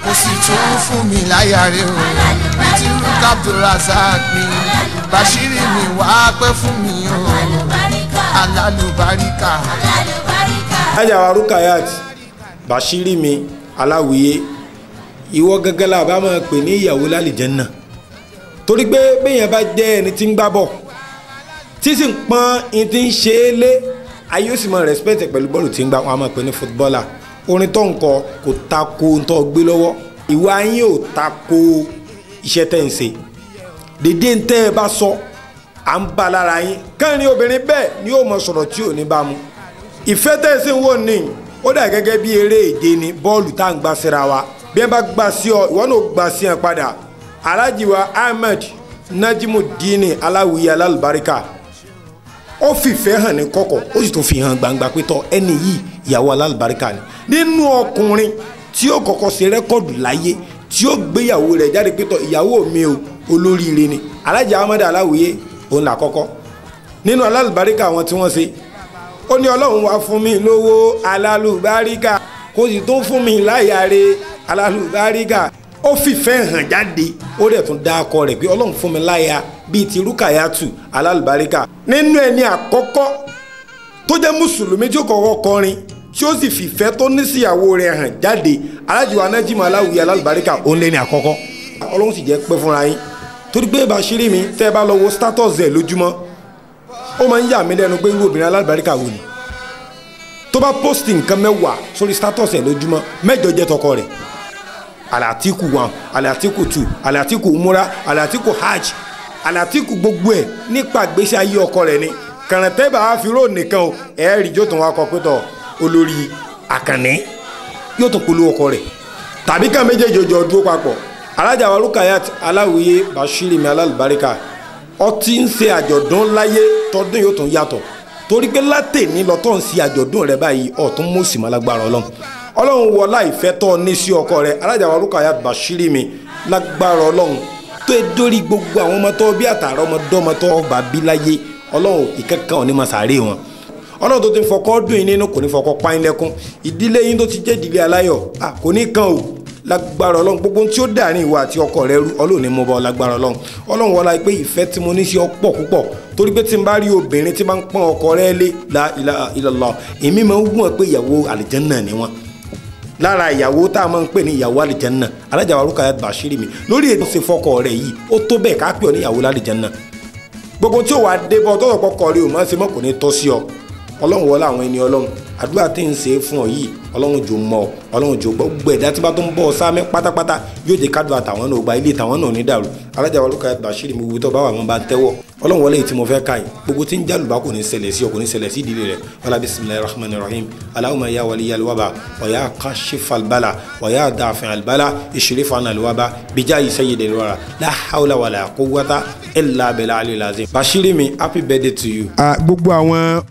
kò sì tún fún mi láyà rẹ o tí Rúkà Abdulrasaq mi Bashiri mi wá pẹ́ fún mi o alálùbáríkà. ajáwa Rukayat Bashiri mi aláwìyé ìwọ gẹ́gẹ́ la bá máa pè ní ìyàwó lálìjẹ́nnà torí pé bẹ́yẹn bá jẹ́ ẹni tí ń gbá bọ̀ tí sì ń pọ́n ẹni tí ń ṣe é lé ayé ó sì máa respect pẹ̀lú bọ́ọ̀lù tí ń gbá wọn a máa pè ní footballer orin tó ń kọ kò tako ń tọ́ gbé lọ́wọ́ ìwà yín ò tako iṣẹ́ tẹ́ ń ṣe dédé ń tẹ́ ẹ bá sọ à ń bá lára yín kẹrin obìnrin bẹ́ẹ̀ ni yóò mọ sọ̀rọ̀ tí ò ní bá mu ìfẹ́ tẹ́ ẹ sì ń wò ní ó dà gẹ́gẹ́ bí eré ìje ni bọ́ọ̀lù tá à ń gbá síra wa bí ẹ bá gbà sí ọ ìwọ náà gbà sí ẹ padà Alhaji wa Ahmed Najimudeen Aláwìyé alálùbáríkà ó fìfẹ́ hàn ní kọ̀kọ̀ ó sì tún fi hàn gbangba pé tọ́ ẹni yìí ìyàwó alálùbáríkà ni nínú ọkùnrin tí ó kọ́kọ́ ṣe rẹ́kọ̀dù láyé tí ó gbéyàwó rẹ̀ jáde pé tọ́ ìyàwó mi o olóríire ni Alhaji Ahmed Aláwìyé òun là kọ́kọ́ nínú alálùbáríkà àwọn tí wọ́n ṣe ó ní Ọlọ́run wá fún mi lówó alálùbáríkà kó sì tún fún mi láyàre alálùbáríkà ó fìfẹ́ hàn jáde ó dẹ̀ tún dá akọ rẹ̀ pé Ọlọ́run fún mi láyà bíi ti Rukayatu alálùbáríkà nínú ẹni àkọ́kọ́ tó jẹ́ mùsùlùmí tí ó kọ́kọ́ kọrin tí ó sì fìfẹ́ tó ní síyàwó rẹ̀ hàn jáde Alhaji wa Najim Aláwìyé alálùbáríkà òun lẹ́ni àkọ́kọ́ Ọlọ́run sì jẹ́ pẹ́ fúnra yín torí pé Bashiri mi tẹ́ ẹ bá lọ wo status ẹ̀ lójúmọ́ ó máa ń yà mí lẹ́nu pé irú obìnrin alálùbáríkà wò ni tó bá post nǹkan mẹ́wàá sórí status ẹ̀ lójúmọ́ 8 jẹ́ tọkọ rẹ̀ Alatiku 1 Alatiku 2 Alatiku umura Alatiku hajj Alatiku gbogbo ẹ̀ nípa gbèsè ayé ọkọ rẹ̀ ni kàrántẹ́ bá a fi róò nìkan o ẹ̀ẹ́rì yóò tún wá kọ pé tọ̀ olórí Àkànní yóò tún polówó ọkọ rẹ̀ tàbí ká méjèèjì ojú ọdún papọ̀ Alhaja wa Rukayat Aláwìyé Bashiri mi alálùbáríkà ọtí ń ṣe àjọ̀dún láyé tọdún yóò tún yàtọ̀ torí pé látẹ̀ní lọ́tọ̀ ń ṣe àjọ̀dún rẹ̀ báyìí ọ̀tún mọ̀ọ́sì máa lágbára Ọlọ́run wọlá ìfẹ́ tọ́ ní sí ọkọ rẹ̀ Alhaja wa Rukayat Bashiri mi lágbára Ọlọ́run tó e dórí gbogbo àwọn ọmọ tó bí àtàrà ọmọdọ́mọ tó bá bí láyé Ọlọ́run ìkẹ́kẹ́ òní máa sàárè wọn Ọlọ́run tó ti fọkọ́ dùn yín nínú kò ní fọkọ́ pa yín lẹ́kún ìdílé yín tó ti jẹ́ ìdílé aláyọ̀ kò ní kan o lágbára Ọlọ́run gbogbo tí ó dàrin ìwà àti ọkọ rẹ rú Ọlọ́run ní mo bọ lágbára Ọlọ́run wọlá pé ìfẹ́ tí mo ní sí ọ pọ̀ púpọ̀ torí pé tí n bá rí obìnrin tí bá ń pọ́n ọkọ rẹ lé la ilaha illallah èmi máa ń wọ́n pé ìyàwó àlìjẹ́nnà ni wọ́n lára ìyàwó tá a máa ń pè ní ìyàwó àlìjẹ́nnà Alhaja wa Rukayat Bashiri mi lórí ètò ṣe fọkọ rẹ yìí ó tó bẹ́ẹ̀ ká pè ọ ní ìyàwó àlìjẹ́nnà gbogbo tí ó wà dé bọ́ tọ́tọ̀ pọkọ rẹ ò máa ń ṣe mọ́ kò ní tọ́ sí ọ Ọlọ́run wọlé àwọn ẹni Ọlọ́run àdúrà tí ń ṣe fún ọ yìí Ọlọ́run jò mọ́ Ọlọ́run jò gbogbo ẹ̀dá tí bá tó ń bọ̀ sáámẹ́ pátápátá yóò jẹ́ kádùn àtàwọn náà gba ilé tàwọn náà ní dàrú Alhaja wa Rukayat Bashiri mi gbogbo tó bá wà wọn bá ń tẹ́wọ́ Ọlọ́run wọlé tí mo fẹ́ ká yìí gbogbo tí ń jálùbá kò ní ṣẹlẹ̀ sí ọ kò ní ṣẹlẹ̀ sí ìdílé rẹ̀ wala bismillahir rahmanir rahim Allahumma ya waliyal waba wa ya kashifal bala wa ya dafi'al bala ishrif anal waba bijahi sayyidil wara la hawla wala quwwata illa billahil azim. Bashiri mi happy birthday to you. Gbogbo àwọn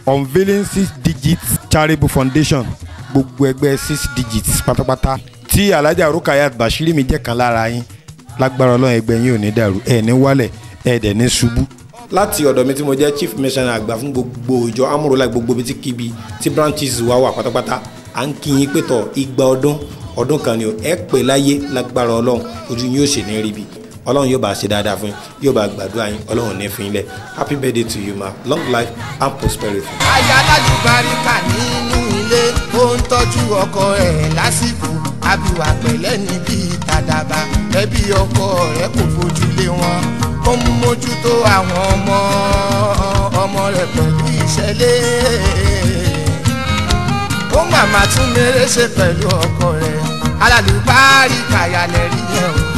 unveiling 6 digits charitable foundation gbogbo ẹgbẹ́ 6 digits pátápátá tí Alhaja Rukayat Bashiri mi jẹ́ kan lára yín lágbára Ọlọ́run ẹgbẹ́ yín ò ní dàrú ẹ̀ ní wálẹ̀ ẹ̀ dẹ̀ ní ṣubú. láti ọ̀dọ̀ mi tí mo jẹ́ chief missioner àgbà fún gbogbo ìjọ amúrólá gbogbo ibi tí kíbi tí branches wà pátápátá à ń kí yín pé tọ̀ 100 ọdún kan ni o ẹ pè láyé lágbára Ọlọ́run ojú yín yóò ṣe ní ríbi Ọlọ́run yóò bá ṣe dáadáa fún yín yóò bá gbàdúrà yín Ọlọ́run ní fún yín lẹ̀ happy birthday to you ma long life and prosperity. aya alálùbáríkà nínú ilé ó ń tọ́jú ọkọ rẹ̀ lásìkò àbíwá pẹ̀lẹ́ níbi ìtàdàbà ẹbí ọkọ rẹ̀ kò fojú lé wọn ó ń mójútó àwọn ọmọ rẹ̀ pẹ̀lú ìṣẹ̀lẹ̀ ó màmá tún mèrè ṣe pẹ̀lú ọkọ rẹ̀ alálùbáríkà yálẹ̀ rí yẹn o.